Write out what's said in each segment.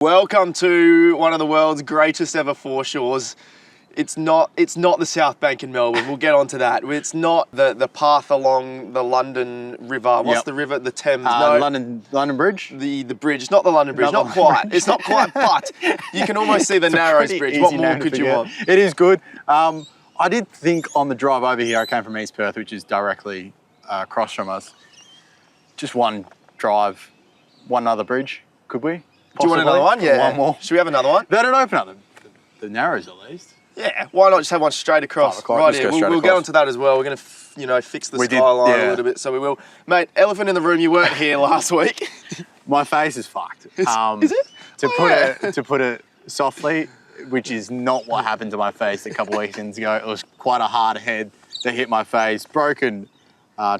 Welcome to one of the world's greatest ever foreshores. It's not the South Bank in Melbourne. We'll get onto that. It's not the path along the London River. What's the river? The Thames. No, London Bridge. The bridge. It's not the London Bridge. Not quite. It's not quite. But you can almost see the Narrows Bridge. What more could you want? It is good. I did think on the drive over here, I came from East Perth, which is directly across from us. Just one drive, one other bridge. Could we? Do you want another one? Yeah. One more. Should we have another one? That'd open up the Narrows at least. Yeah. Why not just have one straight across? Right here. We'll get onto that as well. We're going to, fix the skyline a little bit, so we will. Mate, elephant in the room. You weren't here last week. My face is fucked. Is it? To put it softly, which is not what happened to my face a couple of weekends ago. It was quite a hard head that hit my face. Broken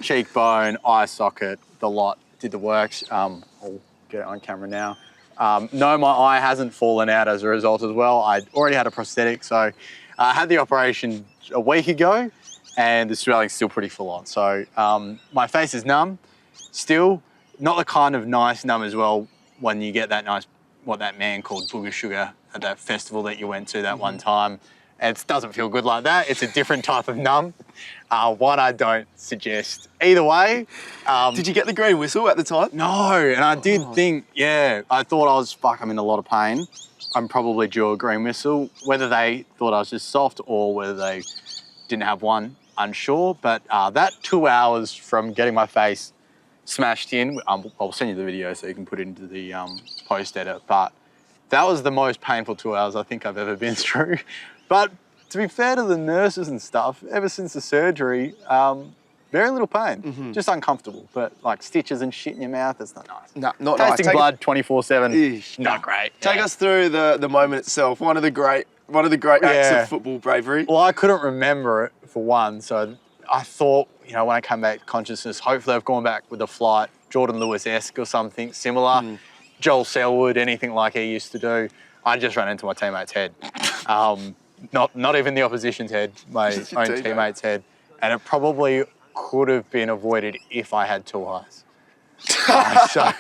cheekbone, eye socket, the lot. Did the works. I'll get it on camera now. No, my eye hasn't fallen out as a result as well. I already had a prosthetic, so I had the operation a week ago, and the swelling's still pretty full on. So my face is numb, still not the kind of nice numb as well when you get that nice, what that man called booger sugar at that festival that you went to that one time. It doesn't feel good like that. It's a different type of numb. One I don't suggest. Either way. Did you get the green whistle at the time? No, and I did think, I thought I'm in a lot of pain. I'm probably due a green whistle. Whether they thought I was just soft or whether they didn't have one, unsure. But that 2 hours from getting my face smashed in, I'll send you the video so you can put it into the post edit. But that was the most painful 2 hours I think I've ever been through. But to be fair to the nurses and stuff, ever since the surgery, very little pain, just uncomfortable. But like stitches and shit in your mouth, it's not nice. No, not nice. Tasting blood 24/7, not great. Take us through the moment itself. One of the great acts of football bravery. Well, I couldn't remember it for one, so I thought, when I came back to consciousness, hopefully I've gone back with a flight, Jordan Lewis-esque or something similar. Joel Selwood, anything like he used to do. I just ran into my teammate's head. Not even the opposition's head, my own teammate's head. And it probably could have been avoided if I had two eyes. So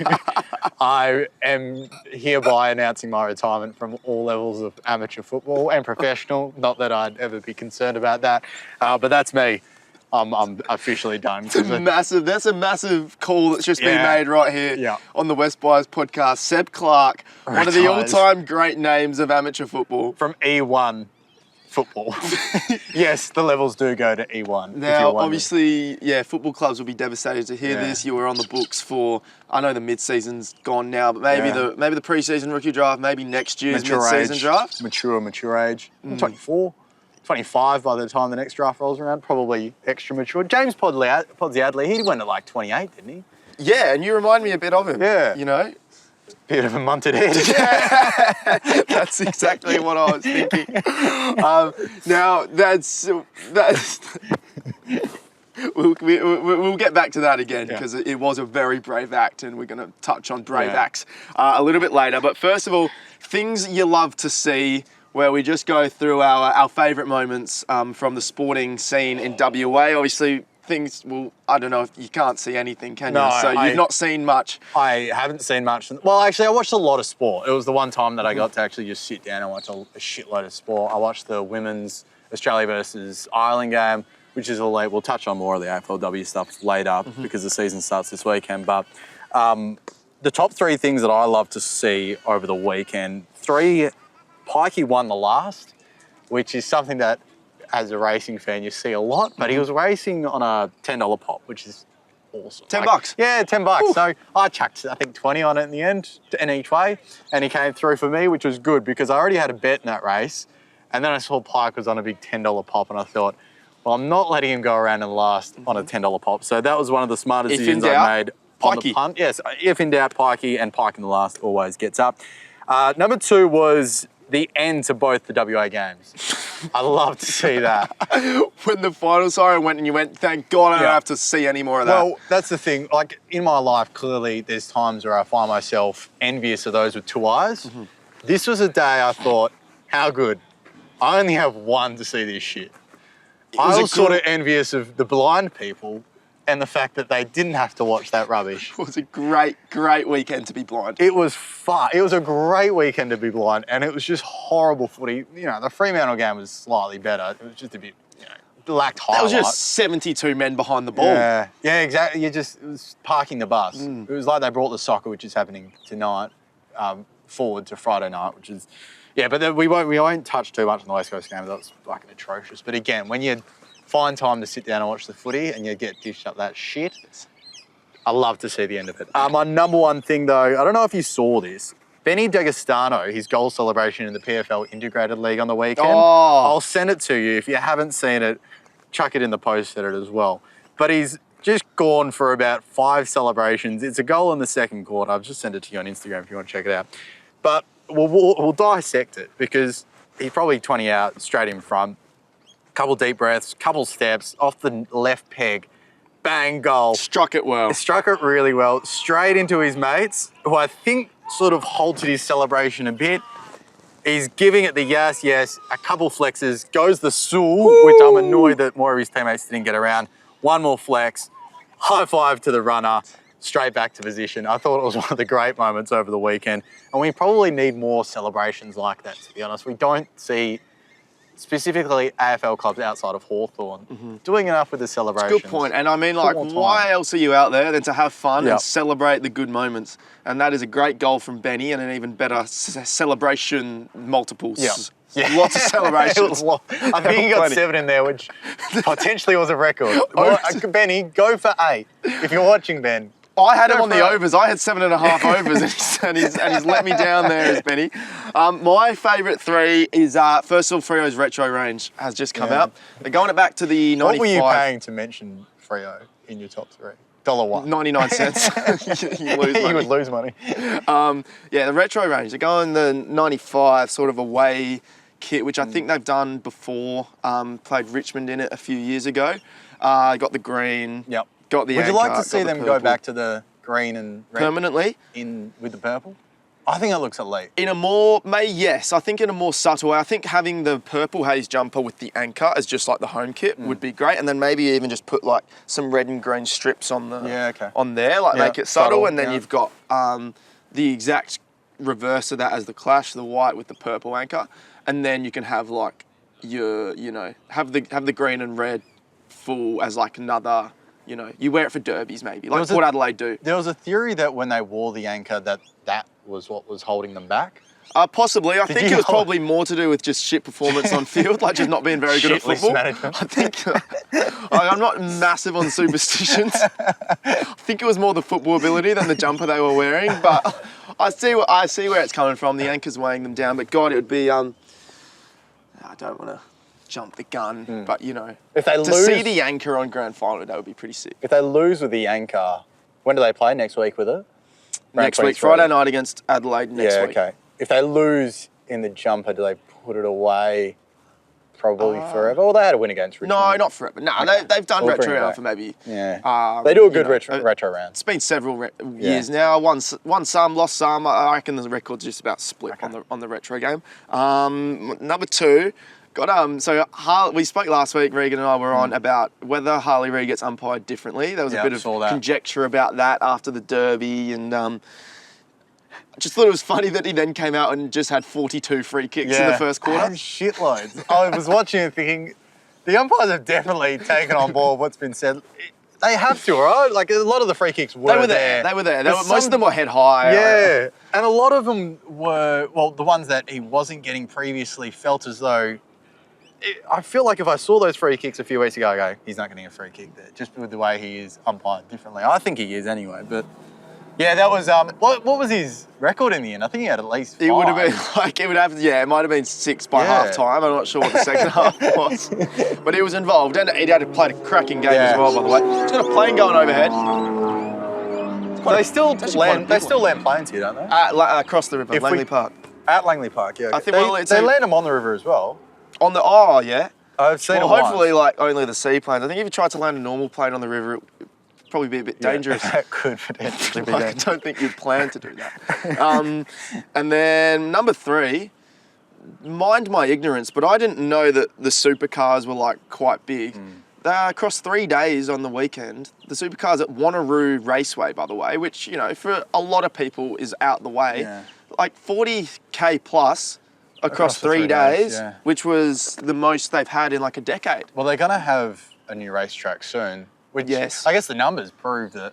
I am hereby announcing my retirement from all levels of amateur football and professional. Not that I'd ever be concerned about that, but that's me. I'm officially done. That's a massive call that's just been made right here on the West Byers podcast. Seb Clarke, one of the all-time great names of amateur football. From E1 football. Yes, the levels do go to E1. Now, obviously, football clubs will be devastated to hear this. You were on the books for, I know the mid-season's gone now, but maybe the pre-season rookie draft, maybe next year's mid-season draft? Mature age. 24. 25 by the time the next draft rolls around, probably extra mature. James Podsiadly, he went at like 28, didn't he? Yeah, and you remind me a bit of him. Yeah. Bit of a munted head. That's exactly what I was thinking. Now, we'll get back to that again because it was a very brave act, and we're going to touch on brave acts a little bit later. But first of all, things you love to see, where we just go through our favourite moments from the sporting scene in WA. Obviously, I don't know if you can't see anything, can you? So you've not seen much. I haven't seen much. Well, actually, I watched a lot of sport. It was the one time that I got to actually just sit down and watch a shitload of sport. I watched the women's Australia versus Ireland game, which is all late. We'll touch on more of the AFLW stuff later because the season starts this weekend. But the top three things that I love to see over the weekend, Pikey won the last, which is something that, as a racing fan, you see a lot, but he was racing on a $10 pop, which is awesome. $10? Yeah, $10. Ooh. So I chucked, I think, 20 on it in the end, in each way, and he came through for me, which was good because I already had a bet in that race, and then I saw Pike was on a big $10 pop, and I thought, well, I'm not letting him go around in last on a $10 pop. So that was one of the smartest decisions I made on the punt. Yes, if in doubt, Pikey, and Pike in the last always gets up. Number two was the end to both the WA games. I love to see that. When the final siren went and you went, thank God I don't have to see any more of that. Well, that's the thing. Like, in my life, clearly, there's times where I find myself envious of those with two eyes. This was a day I thought, how good. I only have one to see this shit. I was sort of envious of the blind people and the fact that they didn't have to watch that rubbish. It was a great, great weekend to be blind. It was fun. It was a great weekend to be blind, and it was just horrible footy. You know, the Fremantle game was slightly better. It was just a bit, lacked highlight. That was just 72 men behind the ball. Yeah, exactly. It was parking the bus. It was like they brought the soccer, which is happening tonight, forward to Friday night, which is, but we won't touch too much on the West Coast game. That was fucking atrocious. But again, when you find time to sit down and watch the footy and you get dished up that shit, I love to see the end of it. My number one thing, though, I don't know if you saw this. Benny D'Agostino, his goal celebration in the PFL Integrated League on the weekend. Oh. I'll send it to you. If you haven't seen it, chuck it in the post edit as well. But he's just gone for about 5 celebrations. It's a goal in the second quarter. I've just sent it to you on Instagram if you want to check it out. But we'll dissect it because he's probably 20 out, straight in front. Couple deep breaths, couple steps, off the left peg, bang, goal. Struck it well. Struck it really well, straight into his mates, who I think sort of halted his celebration a bit. He's giving it the yes, a couple flexes, goes the Sewell, which I'm annoyed that more of his teammates didn't get around. One more flex, high five to the runner, straight back to position. I thought it was one of the great moments over the weekend. And we probably need more celebrations like that, to be honest. We don't see, specifically AFL clubs outside of Hawthorn, doing enough with the celebrations. Good point. And I mean, like, why else are you out there than to have fun and celebrate the good moments? And that is a great goal from Benny and an even better celebration multiples. Yeah. Lots of celebrations. I think he got 7 in there, which potentially was a record. Benny, go for 8. If you're watching, Ben. I had him on the overs. I had 7.5 overs, and he's let me down there as Benny. My favourite 3 is, first of all, Freo's retro range has just come out. They're going it back to the 95. What were you paying to mention Freo in your top 3? $1. 99 cents. You lose money. You would lose money. The retro range. They're going the 95 sort of away kit, which I think they've done before. Played Richmond in it a few years ago. Got the green. Yep. Got the Would you anchor, like to see them go back to the green and red permanently with the purple? I think it looks elite. In a more, yes, I think in a more subtle way. I think having the purple haze jumper with the anchor as just like the home kit would be great, and then maybe even just put like some red and green strips on the on there, like make it subtle, and then you've got the exact reverse of that as the clash, the white with the purple anchor, and then you can have like your have the green and red full as like another. You wear it for derbies maybe, like Port Adelaide do. There was a theory that when they wore the anchor that was what was holding them back. Possibly. I think it was probably more to do with just shit performance on field, like just not being very good at football. Management. I think I'm not massive on superstitions. I think it was more the football ability than the jumper they were wearing, but I see where it's coming from. The anchor's weighing them down, but God, it would be I don't want to jump the gun, but if they to see the anchor on grand final, that would be pretty sick. If they lose with the anchor, when do they play next week with it? Next week, Friday night against Adelaide next week. Okay. If they lose in the jumper, do they put it away probably forever? Well, they had a win against Richmond. No, not forever. No, they've done retro round for maybe. Yeah. They do a good retro round. It's been several years now. Won some, lost some. I reckon the record's just about split on the retro game. Number 2. We spoke last week, Regan and I were on about whether Harley Reid gets umpired differently. There was a bit of conjecture about that after the derby, and I just thought it was funny that he then came out and just had 42 free kicks in the first quarter. And shitloads. I was watching and thinking, the umpires have definitely taken on board what's been said. They have to, right? Like, a lot of the free kicks were there. They were there. Most of them were head high. Yeah. And a lot of them were, the ones that he wasn't getting previously felt as though, I feel like if I saw those free kicks a few weeks ago, I go, he's not getting a free kick there, just with the way he is umpired differently. I think he is anyway, but yeah, that was, what was his record in the end? I think he had at least 5. It would have been, it might have been 6 by half time. I'm not sure what the second half was, but he was involved, and he had played a cracking game as well, by the way. He's got a plane going overhead. They still land planes here, don't they? Across the river, Langley Park. At Langley Park, yeah. I think they land them on the river as well. On the I've seen it hopefully once. Like only the seaplanes. I think if you tried to land a normal plane on the river, it would probably be a bit dangerous. That could potentially be dangerous. I don't think you'd plan to do that. And then number 3, mind my ignorance, but I didn't know that the supercars were like quite big. across 3 days on the weekend. The supercars at Wanneroo Raceway, by the way, which, you know, for a lot of people is out the way. Yeah. Like 40K plus across 3 days, yeah. which was the most they've had in like a decade. Well, they're going to have a new racetrack soon, which Yes. I guess the numbers prove that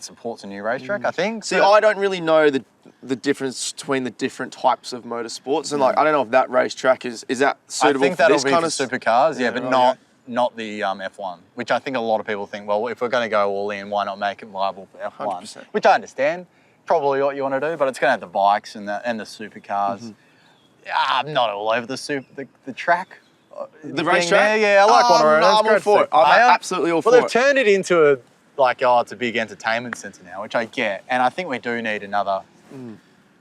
supports a new racetrack, I think. See, I don't really know the difference between the different types of motorsports, and like I don't know if that racetrack is that suitable I think for that'll this be kind for of supercars, yeah, but right, not the F1, which I think a lot of people think, well, if we're going to go all in, why not make it viable for F1? 100%. Which I understand, probably what you want to do, but it's going to have the bikes and the supercars. Yeah, I'm not all over the track. the racetrack. Yeah, I like Wanneroo. I'm all for it. I'm absolutely all for Well, they've it. turned it into it's a big entertainment centre now, which I get, and I think we do need another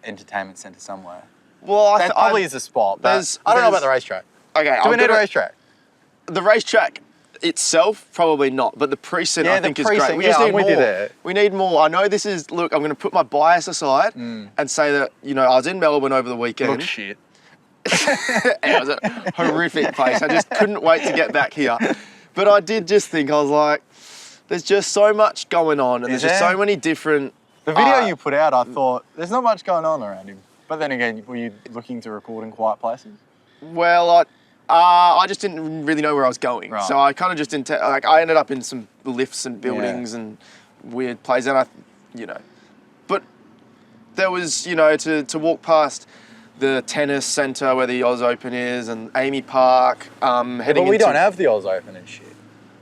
entertainment centre somewhere. Well, That probably is a spot, but I don't know about the racetrack. Okay, Do we need a racetrack? The racetrack itself, probably not, but the precinct I think is great. We just need I'm with more. you there. We need more. I know this is, look, I'm going to put my bias aside and say that, you know, I was in Melbourne over the weekend. Look shit. It was a horrific place. I just couldn't wait to get back here. But I did just think, I was like, there's just so much going on and there's just so many different... The video you put out, I thought, there's not much going on around him. But then again, were you looking to record in quiet places? Well, I just didn't really know where I was going. Right. So I kind of just didn't... I ended up in some lifts and buildings and weird places. And But there was, you know, to walk past the tennis centre where the Oz Open is and Amy Park, heading But we into... don't have the Oz Open and shit.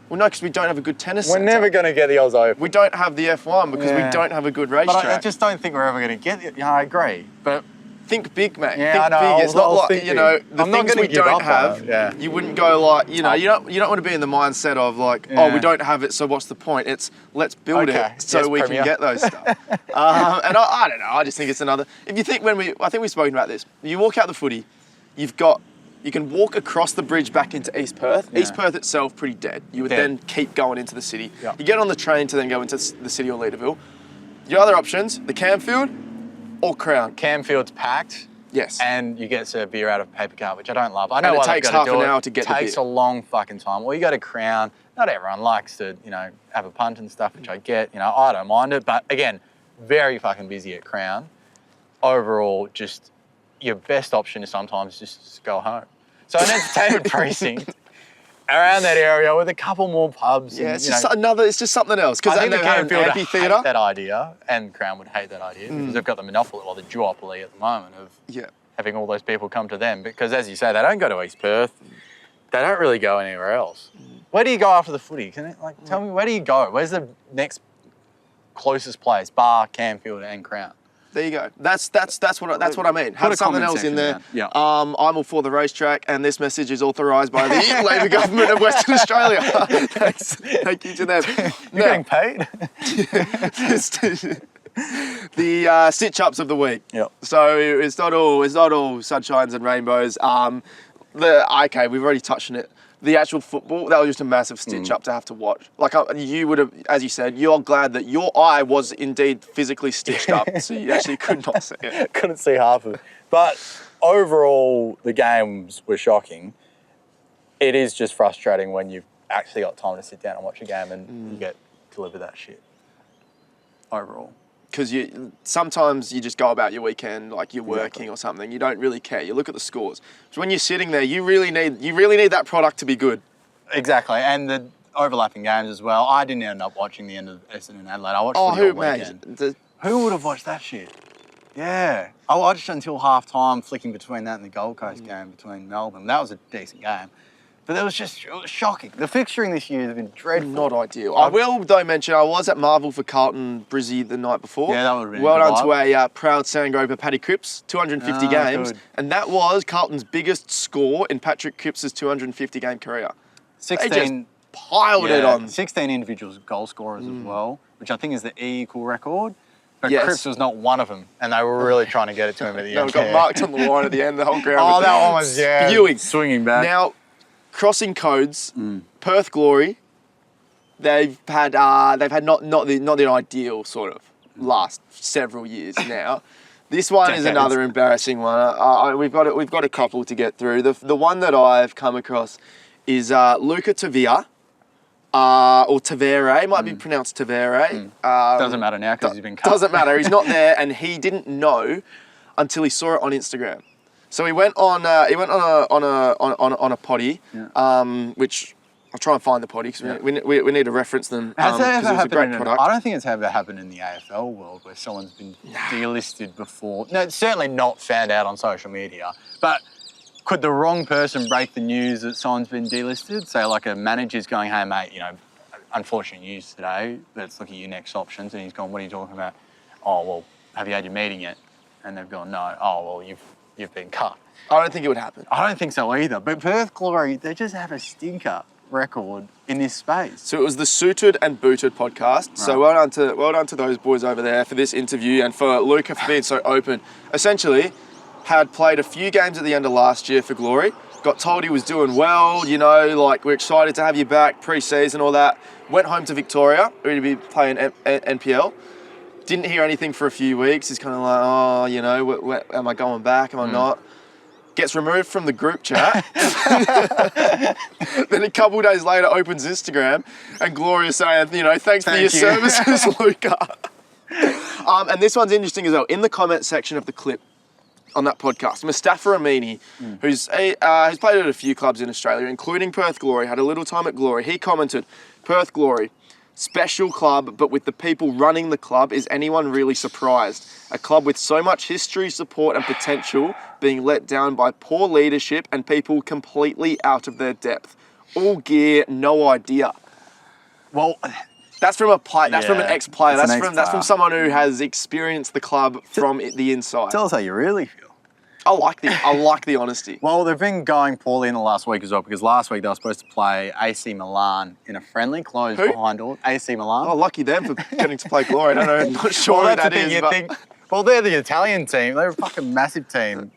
Well, no, because we don't have a good tennis We're centre. never going to get the Oz Open. We don't have the F1 because we don't have a good racetrack. But I just don't think we're ever going to get it. Yeah, I agree. But think big, mate. Yeah, think I know. big. It's not like, you know, the I'm not things gonna we give don't up on have. it, yeah. You wouldn't go like, you know, you don't want to be in the mindset of like, oh, we don't have it, so what's the point? It's let's build it so Yes, we Premier. can get those stuff. And I don't know. I just think it's another. If you think I think we've spoken about this. You walk out the footy, you can walk across the bridge back into East Perth. Yeah. East Perth itself, pretty dead. You would Dead. then keep going into the city. Yeah. You get on the train to then go into the city or Leaderville. Your other options, the Camfield or Crown. Camfield's packed. Yes. And you get a beer out of a paper cup, which I don't love. I know And it why takes they've got to half do an it. hour to get the takes beer. a long fucking time. Or you go to Crown. Not everyone likes to, you know, have a punt and stuff, which I get. You know, I don't mind it. But again, very fucking busy at Crown. Overall, just your best option is sometimes just go home. So an entertainment precinct around that area with a couple more pubs. Yeah, and, it's you just know, another. It's just something else because I think they the have an Camfield would amphitheatre. hate that idea, and Crown would hate that idea because they've got the monopoly or the duopoly at the moment of having all those people come to them. Because as you say, they don't go to East Perth. They don't really go anywhere else. Where do you go after the footy? Tell me, where do you go? Where's the next closest place? Bar, Camfield, and Crown. There you go. That's what I mean. Put Have a something comment else in section there. down. Yeah. I'm all for the racetrack, and this message is authorised by the Labor government of Western Australia. Thanks. Thank you to them. You're getting paid? The stitch-ups of the week. Yep. So it's not all sunshines and rainbows. Okay, we've already touched on it. The actual football, that was just a massive stitch-up to have to watch. Like you would have, as you said, you're glad that your eye was indeed physically stitched up, so you actually could not see it. Couldn't see half of it. But overall, the games were shocking. It is just frustrating when you've actually got time to sit down and watch a game and you get delivered that shit. Overall. Because sometimes you just go about your weekend like you're working or something. You don't really care. You look at the scores. So when you're sitting there, you really need that product to be good. Exactly, and the overlapping games as well. I didn't end up watching the end of Essendon Adelaide. I watched footy all weekend. Who would have watched that shit? Yeah, I watched until half time, flicking between that and the Gold Coast game between Melbourne. That was a decent game. But it was shocking. The fixturing this year has been dreadful. Not ideal. I will, though, mention I was at Marvel for Carlton Brizzy the night before. Yeah, that would have been well a good done to a proud Sandgroper, Paddy Cripps, 250 games. Good. And that was Carlton's biggest score in Patrick Cripps' 250-game career. 16, They just piled it on. 16 individual goal scorers as well, which I think is the equal record. But Yes. Cripps was not one of them, and they were really trying to get it to him at the No, end. it got marked on the line at the end, the whole ground. Oh, that one was, spewing. Swinging back. Now, crossing codes, Perth Glory, they've had not the ideal sort of last several years now. This one is another embarrassing one. We've got a couple to get through. The one that I've come across is Luca Tavia, or Tavere, might be pronounced Tavere. Doesn't matter now because he's been cut. Doesn't matter, he's not there, and he didn't know until he saw it on Instagram. So he went on a potty, which I'll try and find the potty because we need to reference them. Has that ever it was a great happened? product. I don't think it's ever happened in the AFL world where someone's been delisted before. No, it's certainly not found out on social media. But could the wrong person break the news that someone's been delisted? Say like a manager's going, hey mate, unfortunate news today. Let's look at your next options. And he's gone, what are you talking about? Oh well, have you had your meeting yet? And they've gone, no. Oh well, you've been cut. I don't think it would happen. I don't think so either. But Perth Glory, they just have a stinker record in this space. So it was the Suited and Booted podcast. Right. So well done to those boys over there for this interview and for Luca for being so open. Essentially, had played a few games at the end of last year for Glory. Got told he was doing well, we're excited to have you back, pre-season, all that. Went home to Victoria, ready to be playing NPL. Didn't hear anything for a few weeks. He's kind of like, am I going back? Am I not? Gets removed from the group chat. Then a couple of days later opens Instagram and Gloria saying, thanks for your services, Luca. And this one's interesting as well. In the comment section of the clip on that podcast, Mustafa Amini, who's played at a few clubs in Australia, including Perth Glory, had a little time at Glory. He commented, Perth Glory, special club, but with the people running the club, is anyone really surprised? A club with so much history, support and potential being let down by poor leadership and people completely out of their depth. All gear, no idea. Well, that's from a player. That's from an ex-player. That's from someone who has experienced the club from the inside. Tell us how you really feel. I like the honesty. Well, they've been going poorly in the last week as well because last week they were supposed to play AC Milan in a friendly closed behind doors. AC Milan. Oh, lucky them for getting to play Glory. I don't know. I'm not sure well, who that is. Well, they're the Italian team. They're a fucking massive team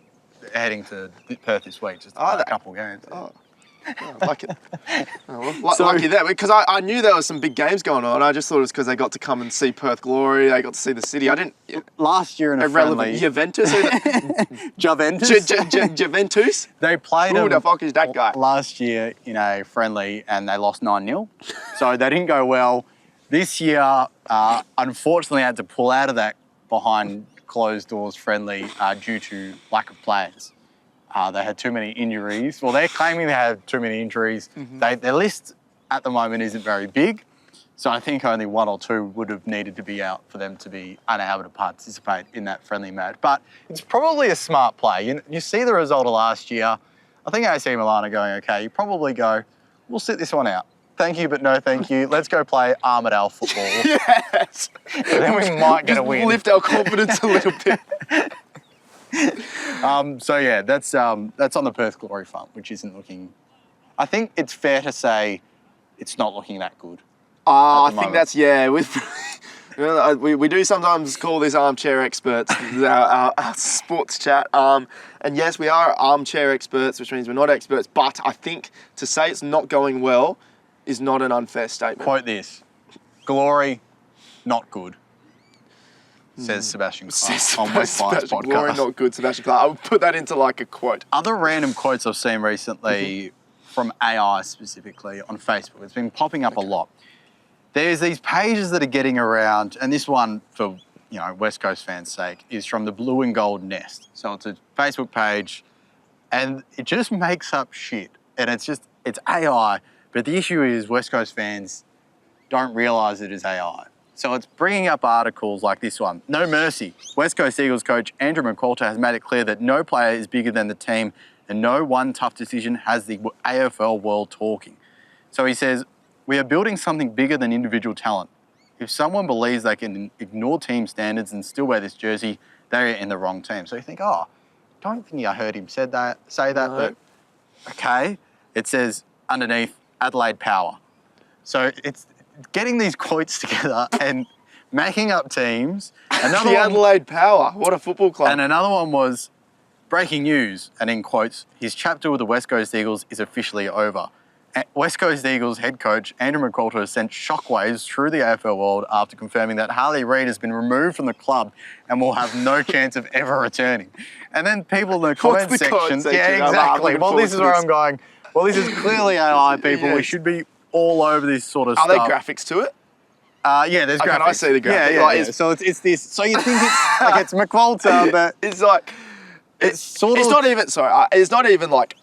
heading to Perth this week just to play a couple games. Oh. Lucky them, because I knew there was some big games going on. I just thought it was because they got to come and see Perth Glory. They got to see the city. I didn't. Last year in a friendly. Juventus. Juventus. They played. Who the fuck is that guy? Last year in a friendly and they lost 9-0, so they didn't go well. This year, unfortunately, had to pull out of that behind closed doors friendly due to lack of players. They had too many injuries. Well, they're claiming they had too many injuries. Their list at the moment isn't very big. So I think only one or two would have needed to be out for them to be unable to participate in that friendly match. But it's probably a smart play. You see the result of last year. I think AC Milan are going, okay, you probably go, we'll sit this one out. Thank you, but no thank you. Let's go play Armadale football. Yes. And then we might get a win. Lift our confidence a little bit. That's on the Perth Glory front, which isn't looking. I think it's fair to say it's not looking that good. I think that's we do sometimes call this armchair experts, our sports chat. And yes, we are armchair experts, which means we're not experts. But I think to say it's not going well is not an unfair statement. Quote this: Glory, not good. Says Sebastian Clarke on West Fire's podcast. Glory, not good, Sebastian Clarke. I would put that into like a quote. Other random quotes I've seen recently from AI specifically on Facebook. It's been popping up a lot. There's these pages that are getting around, and this one, for West Coast fans' sake, is from the Blue and Gold Nest. So it's a Facebook page, and it just makes up shit. And it's AI, but the issue is West Coast fans don't realise it is AI. So it's bringing up articles like this one. No mercy. West Coast Eagles coach Andrew McQualter has made it clear that no player is bigger than the team and no one tough decision has the AFL world talking. So he says, we are building something bigger than individual talent. If someone believes they can ignore team standards and still wear this jersey, they're in the wrong team. So you think, don't think I heard him say that, no. But okay. It says underneath, Adelaide Power. So it's getting these quotes together and making up teams. The Adelaide Power, what a football club. And another one was breaking news, and in quotes, his chapter with the West Coast Eagles is officially over. West Coast Eagles head coach Andrew McQualter has sent shockwaves through the AFL world after confirming that Harley Reid has been removed from the club and will have no chance of ever returning. And then people in the comment section, yeah, exactly. Well, this is where I'm going. Well, this is clearly AI, people. Yeah. We should be all over this sort of Are stuff. there graphics to it? Yeah, there's graphics. Can I see the graphic? Yeah. So it's this. So you think it's like it's McWalter, but It's like it's sort it's of not even. Sorry, it's not even like.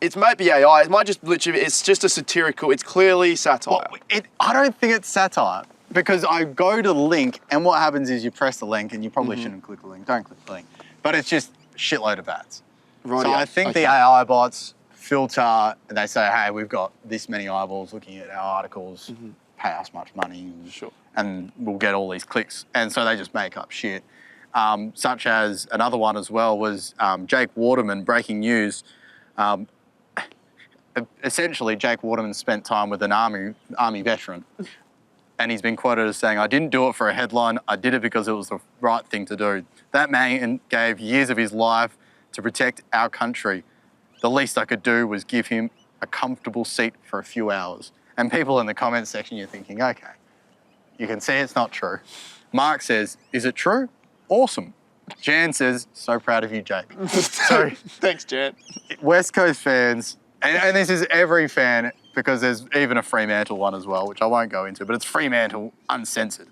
It might be AI. It might just literally. It's just a satirical. It's clearly satire. Well, I don't think it's satire because I go to the link and what happens is you press the link and you probably shouldn't click the link. Don't click the link. But it's just a shitload of ads. Right. So I think the AI bots filter and they say, hey, we've got this many eyeballs looking at our articles, pay us much money, and we'll get all these clicks. And so they just make up shit. Such as another one as well was Jake Waterman, breaking news. Essentially, Jake Waterman spent time with an army veteran. And he's been quoted as saying, I didn't do it for a headline, I did it because it was the right thing to do. That man gave years of his life to protect our country. The least I could do was give him a comfortable seat for a few hours. And people in the comments section, you're thinking, okay, you can see it's not true. Mark says, is it true? Awesome. Jan says, so proud of you, Jake. So, thanks, Jan. West Coast fans, and this is every fan, because there's even a Fremantle one as well, which I won't go into, but it's Fremantle uncensored.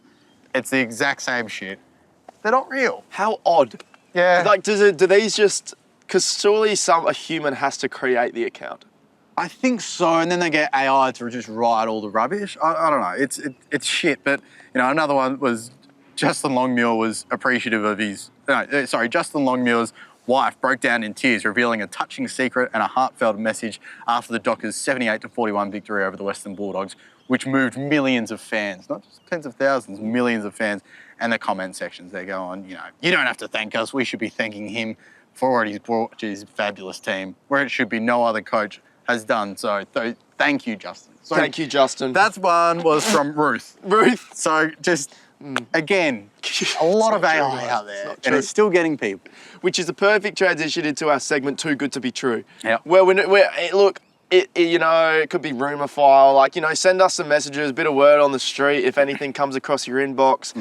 It's the exact same shit. They're not real. How odd. Yeah. Like, do these just? Because surely a human has to create the account. I think so, and then they get AI to just write all the rubbish. I don't know. It's shit. But another one was Justin Longmuir was appreciative of Justin Longmuir's wife broke down in tears, revealing a touching secret and a heartfelt message after the Dockers' 78-41 victory over the Western Bulldogs, which moved millions of fans, not just tens of thousands, millions of fans. And the comment sections, they go on, you don't have to thank us. We should be thanking him for what he's brought to his fabulous team, where it should be no other coach has done. So thank you, Justin. So thank you, Justin. That one was from Ruth. Ruth. So just, again, a lot of AI out there, and it's still getting people. Which is the perfect transition into our segment, Too Good to Be True. Yep. Where look, it could be rumour file, send us some messages, a bit of word on the street if anything comes across your inbox.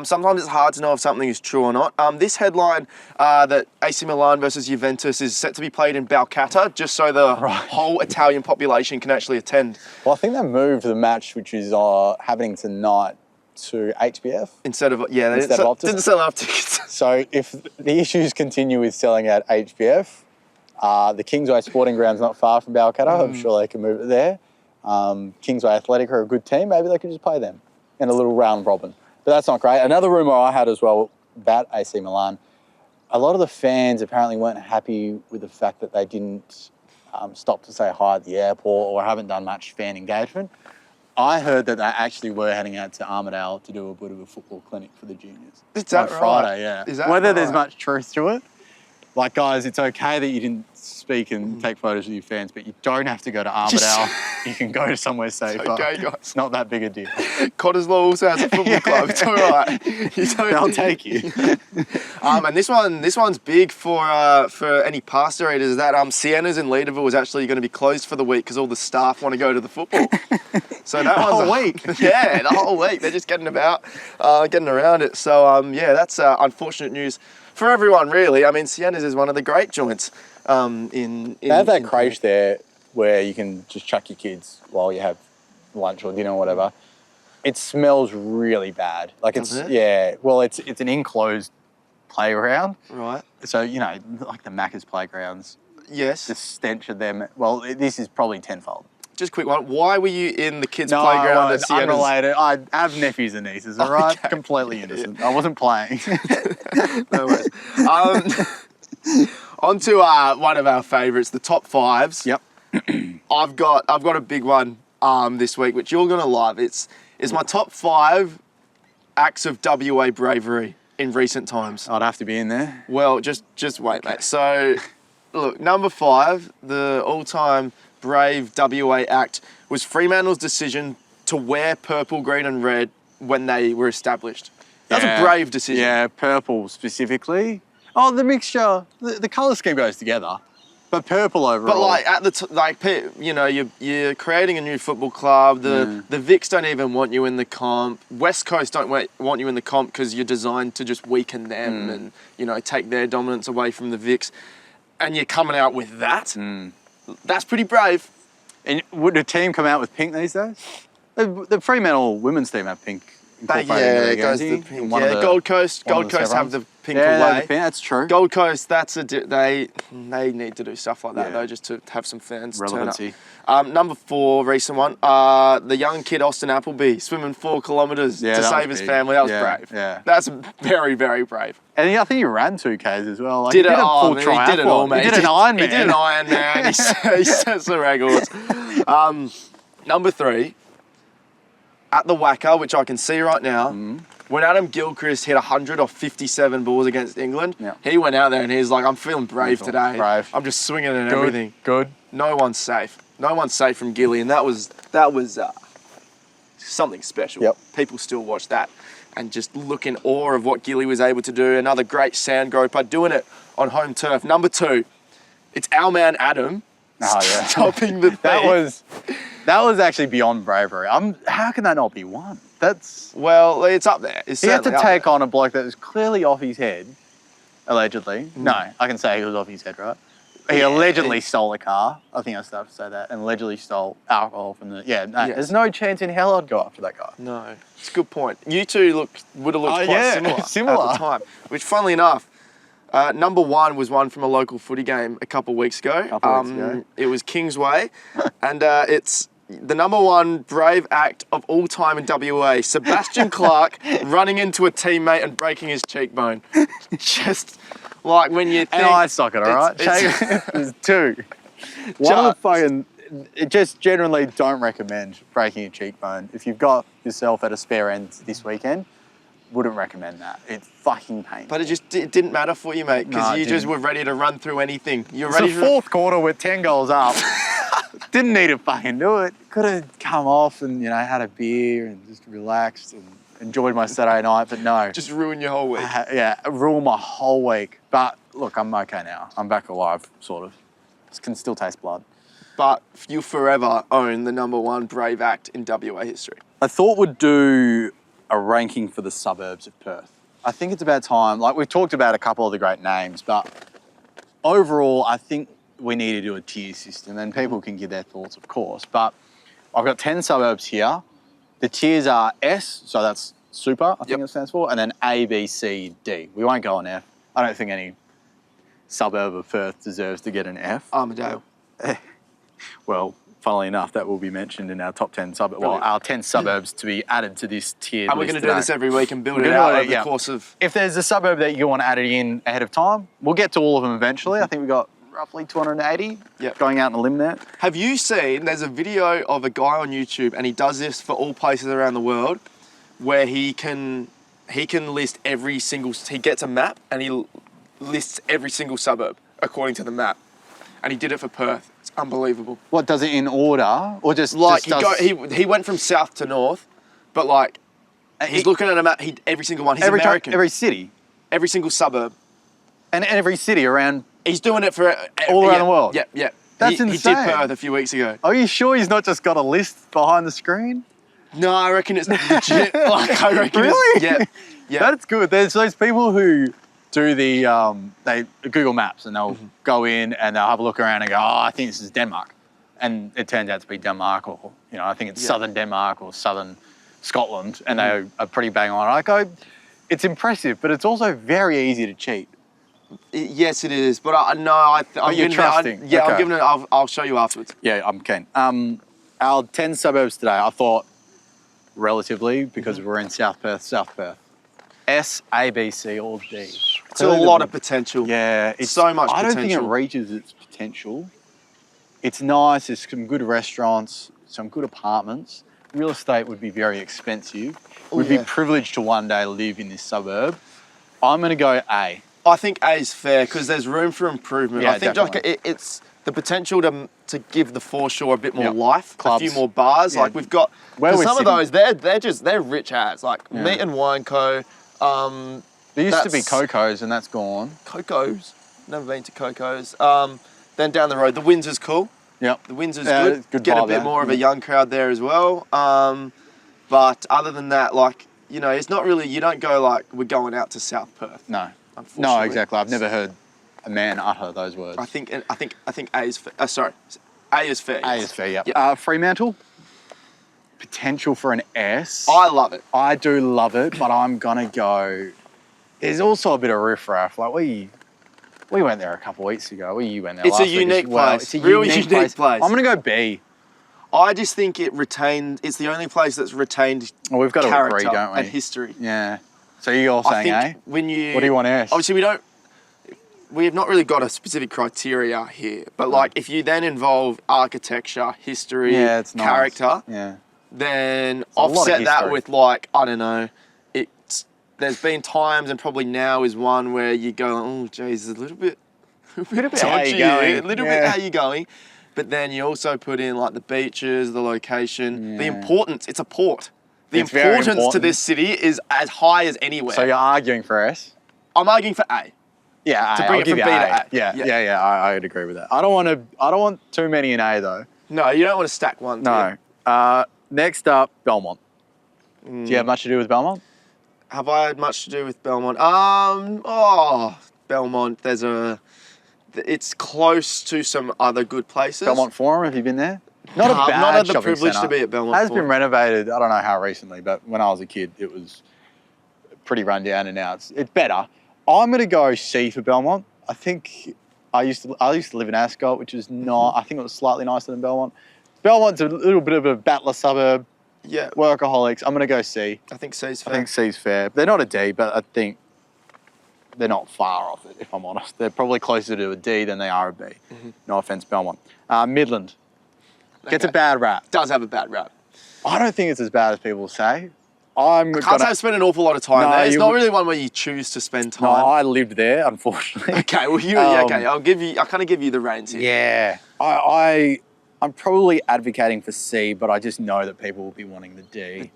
Sometimes it's hard to know if something is true or not. This headline that AC Milan versus Juventus is set to be played in Balcatta, just so the whole Italian population can actually attend. Well, I think they moved the match, which is happening tonight, to HBF. Instead of didn't sell enough tickets. So if the issues continue with selling out HBF, the Kingsway Sporting Ground's not far from Balcatta. I'm sure they can move it there. Kingsway Athletic are a good team. Maybe they could just play them in a little round robin. But that's not great. Another rumour I had as well about AC Milan, a lot of the fans apparently weren't happy with the fact that they didn't stop to say hi at the airport or haven't done much fan engagement. I heard that they actually were heading out to Armidale to do a bit of a football clinic for the juniors. Is that on Friday, yeah. Is that Whether there's much truth to it, like, guys, it's okay that you didn't speak and take photos with your fans, but you don't have to go to Armidale. You can go to somewhere safer. It's okay, guys. It's not that big a deal. Cottesloe also has a football club. It's all right. They'll take you. And this one's big for any pasta eaters. That Sienna's in Leederville is actually going to be closed for the week because all the staff want to go to the football. So that one's whole week. Yeah, the whole week. They're just getting around it. So that's unfortunate news for everyone, really. I mean, Sienna's is one of the great joints. They have that creche there where you can just chuck your kids while you have lunch or dinner or whatever. It smells really bad. Like it's it's an enclosed playground. Right. So like the Macca's playgrounds. Yes. The stench of them. Well, this is probably tenfold. Just a quick one. Why were you in the kids' playground at Sienna's? Unrelated. I have nephews and nieces, all right? Okay. Completely innocent. I wasn't playing. No worries. On to one of our favourites, the top fives. Yep. I've got a big one this week, which you're gonna love. It's my top 5 acts of WA bravery in recent times. I'd have to be in there. Well, just wait, mate. So, look, number 5, the all-time brave WA act was Fremantle's decision to wear purple, green, and red when they were established. That's a brave decision. Yeah, purple specifically. Oh, the mixture, the colour scheme goes together, but purple overall. But you're creating a new football club. The Vics don't even want you in the comp. West Coast don't want you in the comp because you're designed to just weaken them and take their dominance away from the Vics. And you're coming out with that. That's pretty brave. And would a team come out with pink these days? The Fremantle women's team have pink. It goes the pink. Yeah, Gold Coast have the pink away. That's true. Gold Coast, they need to do stuff like that though, just to have some fans. Relevancy. Number 4, recent one. The young kid Austin Appleby swimming 4 kilometres to save his family. That was brave. Yeah, that's very, very brave. And I think he ran 2Ks as well. Like, he did a full triathlon. He did it all, man. He did an Ironman. He did an Ironman. He sets the records. Number 3. At the Wacker, which I can see right now, when Adam Gilchrist hit 100 off 57 balls against England, he went out there and he's like, I'm feeling brave today. Brave. I'm just swinging and everything. Good. No one's safe. No one's safe from Gilly, and that was something special. Yep. People still watch that and just look in awe of what Gilly was able to do. Another great sand groper doing it on home turf. Number 2, it's our man Adam stopping the thief. That was actually beyond bravery. How can that not be won? Well, it's up there. He had to take on a bloke that was clearly off his head, allegedly. No, I can say he was off his head, right? He allegedly stole a car. I think I still have to say that. And allegedly stole alcohol from the... There's no chance in hell I'd go after that guy. No, it's a good point. You two would have looked quite similar at the time. Which, funnily enough, number 1 was one from a local footy game a couple of weeks ago. It was Kingsway, and it's the number 1 brave act of all time in WA. Sebastian Clarke running into a teammate and breaking his cheekbone. Just like when you think... An eye socket, all right? There's 2. Just generally don't recommend breaking a cheekbone. If you've got yourself at a spare end this weekend, wouldn't recommend that. It's fucking painful. But it didn't matter for you, mate, because you just were ready to run through anything. You're ready. It's the 4th quarter with 10 goals up. Didn't need to fucking do it. Could have come off and had a beer and just relaxed and enjoyed my Saturday night, but no. Just ruin your whole week. Ruin my whole week. But look, I'm okay now. I'm back alive, sort of. Can still taste blood. But you'll forever own the number 1 brave act in WA history. I thought we'd do a ranking for the suburbs of Perth. I think it's about time. Like, we've talked about a couple of the great names, but overall, I think we need to do a tier system, and people can give their thoughts, of course. But I've got 10 suburbs here. The tiers are S, so that's super, I think it stands for, and then A, B, C, D. We won't go on F. I don't think any suburb of Perth deserves to get an F. Armadale. Well, funnily enough, that will be mentioned in our top 10 suburbs. Well, our 10 suburbs to be added to this tier. And we're going to do this every week and build it out over the course of... If there's a suburb that you want added in ahead of time, we'll get to all of them eventually. I think we've got roughly 280 going out on a limb there. Have you seen, there's a video of a guy on YouTube, and he does this for all places around the world, where he can list every single... He gets a map, and he lists every single suburb according to the map. And he did it for Perth. It's unbelievable. What, does it in order? Or just... Like, he went from south to north, but like, he's looking at a map, every single one. He's American. Every city? Every single suburb. And every city around... He's doing it for... all around the world? Yeah. That's insane. He did Perth a few weeks ago. Are you sure he's not just got a list behind the screen? No, I reckon it's legit. I reckon really? Yeah. That's good. There's those people who do the they Google Maps, and they'll go in and they'll have a look around and go, oh, I think this is Denmark, and it turns out to be Denmark, or I think it's southern Denmark or southern Scotland, and they are pretty bang on. I go, it's impressive, but it's also very easy to cheat. Yes, it is, but I'm trusting. Okay. I'm giving it. I'll show you afterwards. Yeah, I'm keen. Our 10 suburbs today, I thought, relatively, because we're in South Perth. S, A, B, C, or D. It's a lot of potential. Yeah. It's so much potential. I don't think it reaches its potential. It's nice. There's some good restaurants, some good apartments. Real estate would be very expensive. We'd be privileged to one day live in this suburb. I'm going to go A. I think A is fair because there's room for improvement. Yeah, I think it's the potential to give the Foreshore a bit more life, clubs. A few more bars. Yeah. Like we've got some of those. They're rich as like Meat and Wine Co. There used to be Coco's and that's gone. Coco's, never been to Coco's. Then down the road, the Windsor's cool. Yep. The Windsor's good. Get a bit more of a young crowd there as well. But other than that, like it's not really. You don't go like we're going out to South Perth. No, exactly. I've never a man utter those words. I think A is fair. Sorry, A is fair. A yes. is fair, yeah. Yep. Fremantle, potential for an S. I love it. I do love it, but I'm gonna go. There's also a bit of riffraff. Like we went there a couple of weeks ago. You went there. It's last a week as unique well. place. It's a Really unique unique place. I'm gonna go B. I just think it retained. It's the only place that's retained Well, we've got to character agree, don't we? and history. Yeah. So you're all I saying think A? when you. What do you want S? Obviously, we have not really got a specific criteria here, but like if you then involve architecture, history, Yeah, it's nice. character, Yeah. then a lot of offset that history. with like, I don't know, there's been times, and probably now is one where you go, oh geez, a little bit How you dodgy going? here, a little bit Yeah. how you going. But then you also put in like the beaches, the location, the importance, it's a port. The It's very importance to important. this city is as high as anywhere. So you're arguing for S? I'm arguing for A. Yeah, To A. bring I'll it give from you B to A. A. Yeah, Yeah. yeah. I would agree with that. I don't want too many in A though. No, you don't want to stack one. No. Next up, Belmont. Do you have much to do with Belmont? Have I had much to do with Belmont? Belmont, it's close to some other good places. Belmont Forum, have you been there? Not a I've bad not had the shopping privilege centre. to be at Belmont Has Forum. been renovated, I don't know how recently, but when I was a kid, it was pretty run down, and now it's better. I'm going to go C for Belmont. I think I used to live in Ascot, which is not, I think it was slightly nicer than Belmont. Belmont's a little bit of a battler suburb, Yeah, workaholics. I'm going to go C. I think C's I fair. think C's fair. They're not a D, but I think they're not far off it, if I'm honest. They're probably closer to a D than they are a B. No offense, Belmont. Midland. Gets a Okay. bad rap. Does have a bad rap. I don't think it's as bad as people say. Can't say I've spent an awful lot of time No, there. It's you- not really one where you choose to spend No, time. I lived there, unfortunately. Okay, well, okay. I'll kind of give you the reins here. Yeah. I'm probably advocating for C, but I just know that people will be wanting the D.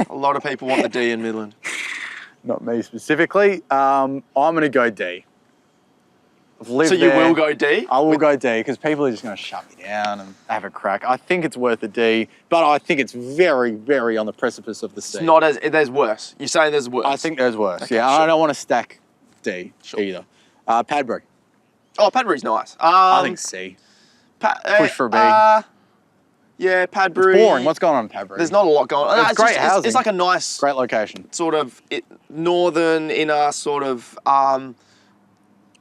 A lot of people want the D in Midland. Not me specifically. I'm going to go D. I've lived So you there. will go D? I will go D because people are just going to shut me down and have a crack. I think it's worth a D, but I think it's very, very on the precipice of the C. It's not as there's worse. You're saying there's worse. I think there's worse. Okay, yeah, sure. I don't want to stack D either. Padbury. Oh, Padbury's nice. I think C. Push for a B. Yeah, Padbury. It's boring. What's going on in Padbury? There's not a lot going on. It's great housing. It's like a nice Great location. sort of northern inner sort of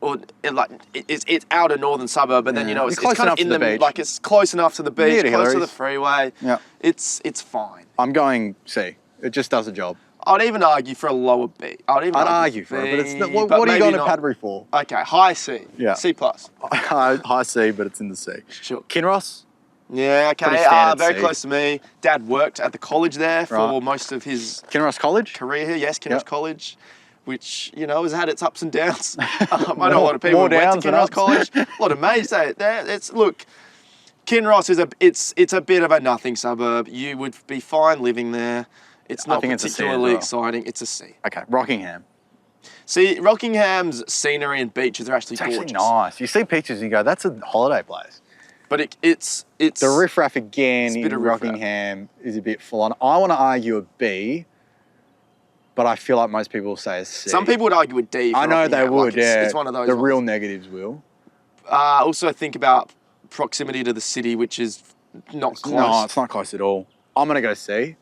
it's out a northern suburb, but then Yeah. it's It's close kind enough of in to the beach. like it's close enough to the beach, Near to close to the Hillary's. freeway. Yeah. It's fine. I'm going C. It just does a job. I'd even argue for a lower B. I'd argue for it, but it's not, what but are you maybe going to not. Padbury for? Okay, high C. Yeah. C plus. High C, but it's in the C. Sure. Kinross? Yeah, Pretty okay. standard Very C. close to me. Dad worked at the college there for Right. most of his Kinross College? career here. Yes, Kinross Yep. College, which has had its ups and downs. I know a lot of people more who went downs to than Kinross ups. College. A lot of mates say it there. Kinross is it's a bit of a nothing suburb. You would be fine living there. It's I not think it's a C as particularly well. exciting. It's a C. Okay, Rockingham. See, Rockingham's scenery and beaches are actually It's actually gorgeous. nice. You see pictures and you go, that's a holiday place. But it's The riffraff again It's a bit in of riffraff. Rockingham is a bit full on. I want to argue a B, but I feel like most people will say a C. Some people would argue a D. For I know they Rockingham, would, like yeah. It's one of those. The ones. real negatives will. Also think about proximity to the city, which is not close. No, it's not close at all. I'm going to go C.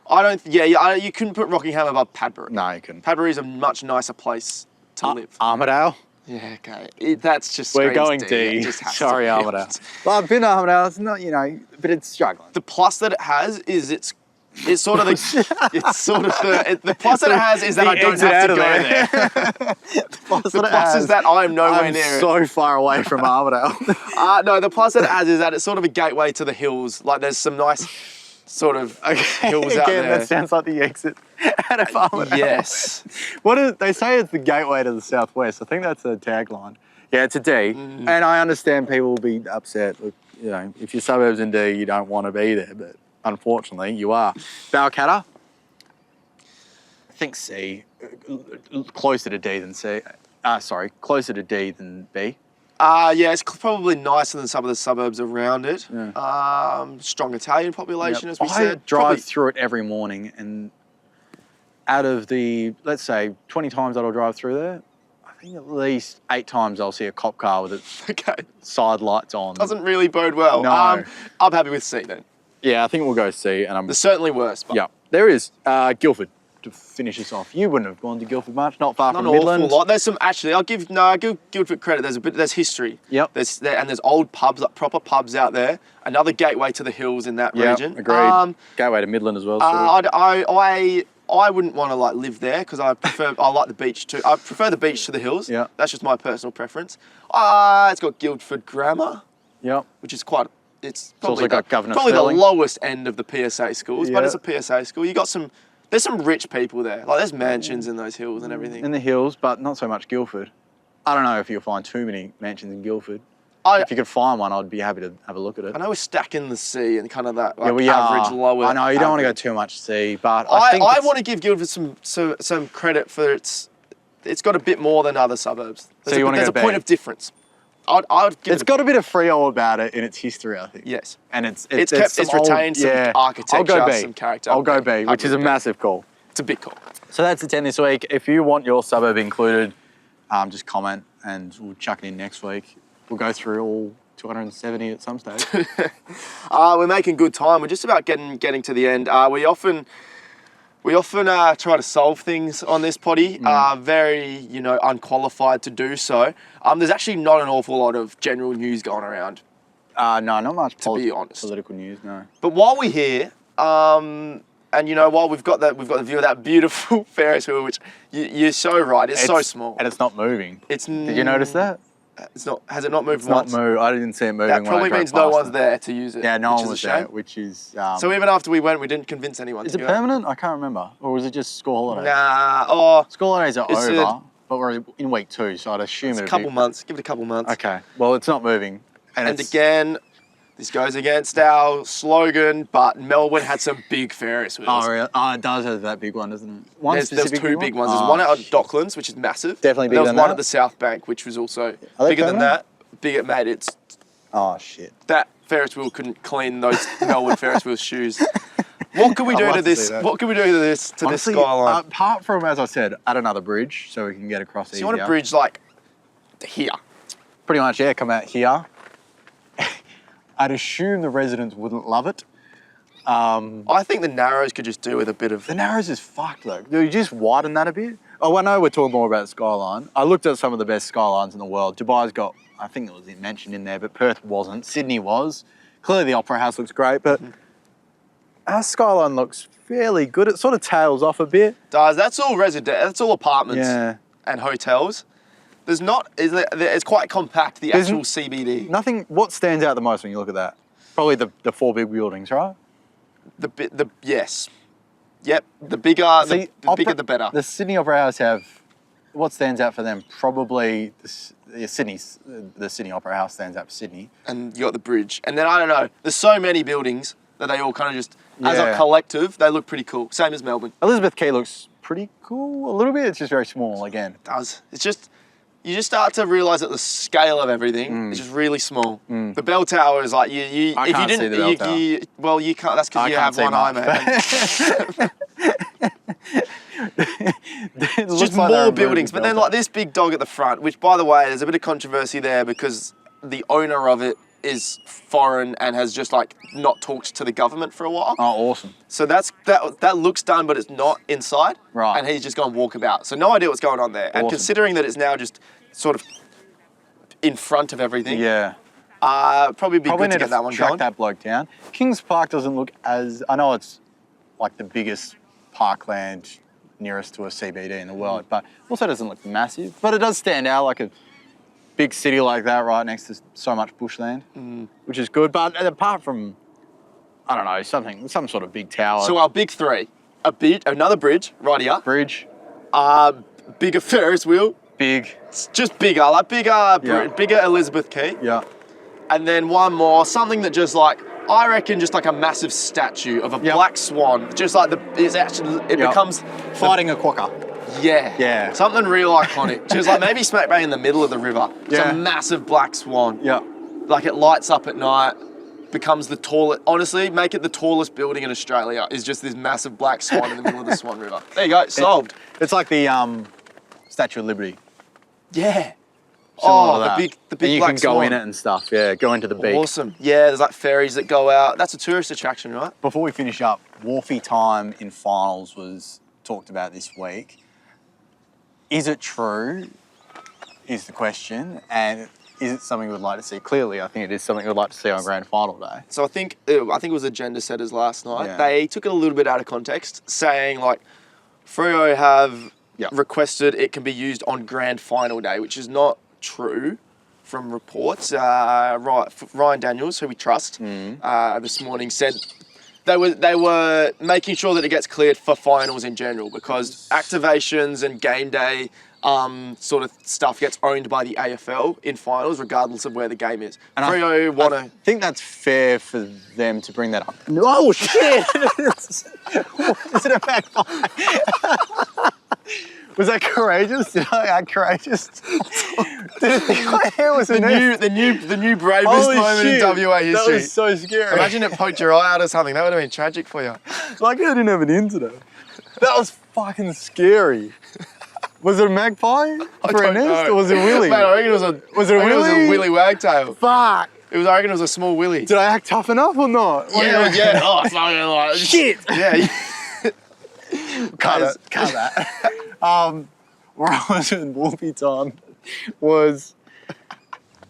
I don't. Yeah. You couldn't put Rockingham above Padbury. No, you couldn't. Padbury is a much nicer place to live. Armadale? Yeah. Okay. That's just. We're screams going D. D. It just has to Sorry, be. Armadale. Well, I've been to Armadale. It's not, but it's struggling. The plus that it has is it's sort of the plus that it has is that The I don't exit have out to of go there. there. Plus The plus is that I am nowhere I'm near it. so far away from Armadale. No, the plus that it has is that it's sort of a gateway to the hills. Like there's some nice sort of hills out Again, there. that sounds like the exit out of Armadale. Yes. They say it's the gateway to the southwest. I think that's the tagline. Yeah, it's a D. Mm. And I understand people will be upset. Look, if your suburb's in D, you don't want to be there, but unfortunately, you are. Balcatta? I think C. Closer to D than C. Closer to D than B. Yeah, it's probably nicer than some of the suburbs around it. Yeah. Strong Italian population, as we I said. drive Probably- through it every morning, and out of the, let's say, 20 times that I'll drive through there, I think at least 8 times I'll see a cop car with its Okay. side lights on. Doesn't really bode well. No. I'm happy with C then. Yeah, I think we'll go C. And There's certainly worse. But yeah, there is Guildford to finish us off. You wouldn't have gone to Guildford much, not far Not from an Midland. awful lot. There's some actually. I'll give Guildford credit. There's history. Yep. There's old pubs, like proper pubs out there. Another gateway to the hills in that region. Agreed. Gateway to Midland as well. Sort of. I wouldn't want to like live there because I like the beach too. I prefer the beach to the hills. Yeah. That's just my personal preference. It's got Guildford Grammar, Yep. which is quite. It's also probably got Governor probably Sterling. the lowest end of the PSA schools, but Yeah. it's a PSA school. You got some. There's some rich people there. Like there's mansions in those hills and everything. In the hills, but not so much Guildford. I don't know if you'll find too many mansions in Guildford. I If you could find one, I'd be happy to have a look at it. know we're stacking the C and kind of that like, we average are. lower. I know you don't want to go average. too much C, but I think I want to give Guildford some credit for it's got a bit more than other suburbs. So you wanna there's go a point B? of difference. I'd give it's it got a bit of Freo about it in its history, I think. yes. And it's It's some retained some architecture, I'll go B. some character. I'll go B, which is a massive call. It's a big call. So that's the 10 this week. If you want your suburb included, just comment and we'll chuck it in next week. We'll go through all 270 at some stage. We're making good time. We're just about getting to the end. We often try to solve things on this potty. Very unqualified to do so. There's actually not an awful lot of general news going around. No, not much be honest. political news, no. But while we're here, and while we've got the view of that beautiful Ferris wheel, which you're so right, it's so small. And it's not moving. Did you notice that? It's not. Has it not moved It's not once? moved. I didn't see it moving. That when I probably drove means no past one's it. there to use it. Yeah, no which one is a was shame. there, which is. So even after we went, we didn't convince anyone. Is to it go. permanent? I can't remember. Or was it just school holidays? Nah. School holidays are It's over, but we're in week 2, so I'd assume It's a it'd couple be... months. Give it a couple months. Okay. Well, it's not moving. And it's, again, this goes against our slogan, but Melbourne had some big Ferris wheels. Oh, really? Oh, it does have that big one, doesn't it? One There's specific two big ones. There's Oh, one out at Docklands, which is massive. Definitely And bigger there was than one that? at the South Bank, which was also Are they bigger than permanent? that. Bigger, mate. It's Oh, shit. that Ferris wheel couldn't clean those Melbourne Ferris wheel shoes. What can we I'd do love to to this? see that. What can we do to this Honestly, skyline? apart from, as I said, add another bridge so we can get across So easier. you want a bridge like to here? Pretty much, yeah, come out here. I'd assume the residents wouldn't love it. I think the Narrows could just do with a bit of. The Narrows is fucked though. Do you just widen that a bit? Oh, I know we're talking more about the skyline. I looked at some of the best skylines in the world. Dubai's got, I think it was mentioned in there, but Perth wasn't. Sydney was. Clearly the Opera House looks great, but our skyline looks fairly good. It sort of tails off a bit. That's all that's all apartments Yeah. and hotels. There's not. It's quite compact. The There's actual CBD. Nothing, what stands out the most when you look at that? Probably the 4 big buildings, right? Yes. Yep. The bigger, the bigger, the better. The Sydney Opera House have, what stands out for them? Probably the Sydney Opera House stands out for Sydney. And you got the bridge. And then I don't know. There's so many buildings that they all kind of just, as a Yeah. collective, they look pretty cool. Same as Melbourne. Elizabeth Quay looks pretty cool a little bit. It's just very small again. It does. It's just, you just start to realise that the scale of everything is just really small. The bell tower is like, I if you can't see didn't, the bell tower. well, you can't, that's because I you can't have see one eye, much. mate. It's It's just more buildings, but then like this big dog at the front, which by the way, there's a bit of controversy there because the owner of it is foreign and has just like not talked to the government for a while. Oh, awesome. So that looks done, but it's not inside. Right. And he's just gone walkabout. So no idea what's going on there. And Awesome. considering that it's now just sort of in front of everything, Yeah. probably be Probably good to need get that one track going. that bloke down. Kings Park doesn't look as, I know it's like the biggest parkland nearest to a CBD in the world, but also doesn't look massive. But it does stand out like a big city like that right next to so much bushland, which is good. But apart from, I don't know, some sort of big tower. So our big three, another bridge right here, bridge, bigger Ferris wheel, big, it's just bigger, like bigger Elizabeth Quay. yeah. And then one more, something that just like, I reckon just like a massive statue of a Yep. black swan. Just like it Yep. becomes Fighting a quokka. Yeah. Yeah. Something real iconic. Just like maybe smack bang in the middle of the river. Just Yeah. a massive black swan. Yeah. Like it lights up at night, becomes the tallest, honestly, make it the tallest building in Australia is just this massive black swan in the middle of the Swan River. There you go, solved. It's like the Statue of Liberty. Yeah. Similar to The that. big And you black can go swan. in it and stuff. Yeah, go into the beak. Awesome. Yeah, there's like ferries that go out. That's a tourist attraction, right? Before we finish up, Wharfie time in finals was talked about this week. Is it true? Is the question, and is it something we'd like to see? Clearly, I think it is something we'd like to see on grand final day. So I think it was agenda setters last night. Yeah. They took it a little bit out of context, saying like Freo have requested it can be used on grand final day, which is not true from reports. Ryan Daniels, who we trust, this morning said they were making sure that it gets cleared for finals in general because activations and game day sort of stuff gets owned by the AFL in finals, regardless of where the game is. And Freo want to... I think that's fair for them to bring that up. Oh, shit! Is it a magpie? Was that courageous? Did I act courageous? Did it think my hair was the new bravest moment in WA history. That was so scary. Imagine it poked your eye out or something. That would have been tragic for you. Like I didn't have an in today. That was fucking scary. Was it a magpie for a nest, or was it a willy? Mate, I reckon it was a. Was it a willy? It was a willy wagtail. Fuck. I reckon it was a small willy. Did I act tough enough or not? Yeah, yeah. Oh, it's not gonna lie. Shit. Yeah. Cut that. Where I was in Whoopi time was,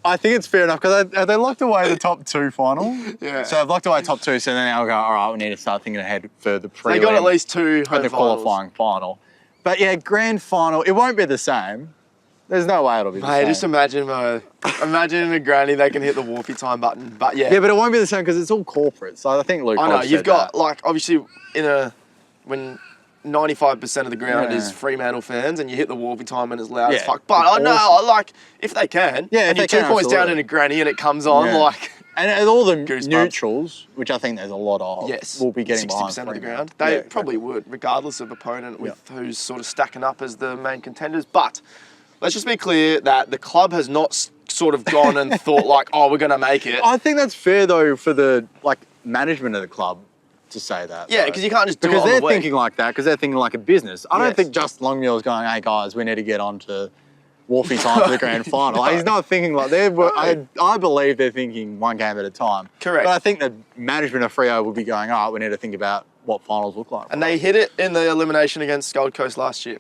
I think it's fair enough because they locked away the top two final. Yeah. So they've locked away top two. So then I'll go, all right, we need to start thinking ahead for the prelim. They got at least two home the qualifying final. But yeah, grand final, it won't be the same. There's no way it'll be the same. Just imagine, imagine a granny they can hit the Whoopi time button. But yeah. Yeah, but it won't be the same because it's all corporate. So I think Luke. I know Hodge you've said got that. like obviously when 95% of the ground is Fremantle fans, and you hit the Whoopi time and it's loud as fuck. But I know, like if they can, and you're 2 points down in a granny and it comes on, like. And all the Goosebumps. Neutrals, which I think there's a lot of, will be getting 60% behind of the ground. They probably would, regardless of opponent, with who's sort of stacking up as the main contenders. But let's just be clear that the club has not sort of gone and thought like, oh, we're going to make it. I think that's fair though for the management of the club to say that. Yeah, because you can't just do it because on they're the week. thinking like that because they're thinking like a business. I don't think Justin Longmuir's going, hey guys, we need to get on to Wharfie time for the grand final. He's not thinking like I believe they're thinking one game at a time. Correct. But I think the management of Freo will be going, all right, we need to think about what finals look like. And they hit it in the elimination against Gold Coast last year.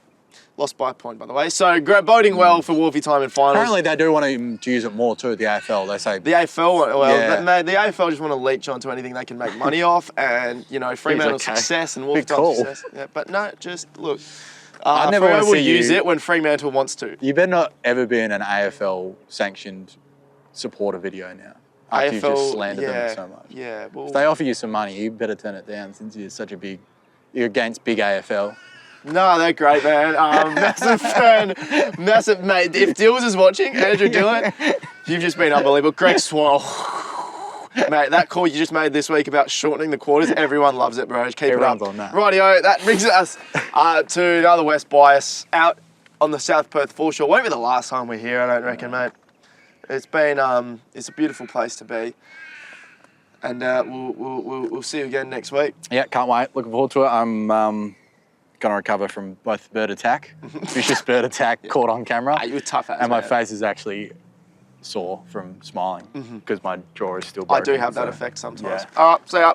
Lost by a point, by the way. So boding well for Wharfie time in finals. Apparently they do want to use it more too, the AFL. They say... The AFL, the AFL just want to leech onto anything they can make money off and, Fremantle's success and Wharfie time's success. Yeah, but no, just look... I never Freo want to will see use it when Fremantle wants to. You better not ever be in an AFL sanctioned supporter video now. After you've just slandered them so much. Yeah, well... If they offer you some money, you better turn it down since you're against big AFL. No, they're great, man. Massive fan. Massive, mate. If Dills is watching, Andrew Dillon, you've just been unbelievable. Greg Swan. Mate, that call you just made this week about shortening the quarters, everyone loves it, bro. Just keep Everyone's it up. on that. Rightio, that brings us to another West bias out on the South Perth Foreshore. Won't be the last time we're here, I don't reckon, mate. It's been, it's a beautiful place to be. And we'll see you again next week. Yeah, can't wait. Looking forward to it. I'm going to recover from both bird attack, vicious bird attack caught on camera. You were tough ass, and my mate. face is actually sore from smiling because my jaw is still broken. I do have that effect sometimes. Yeah. All right, see ya.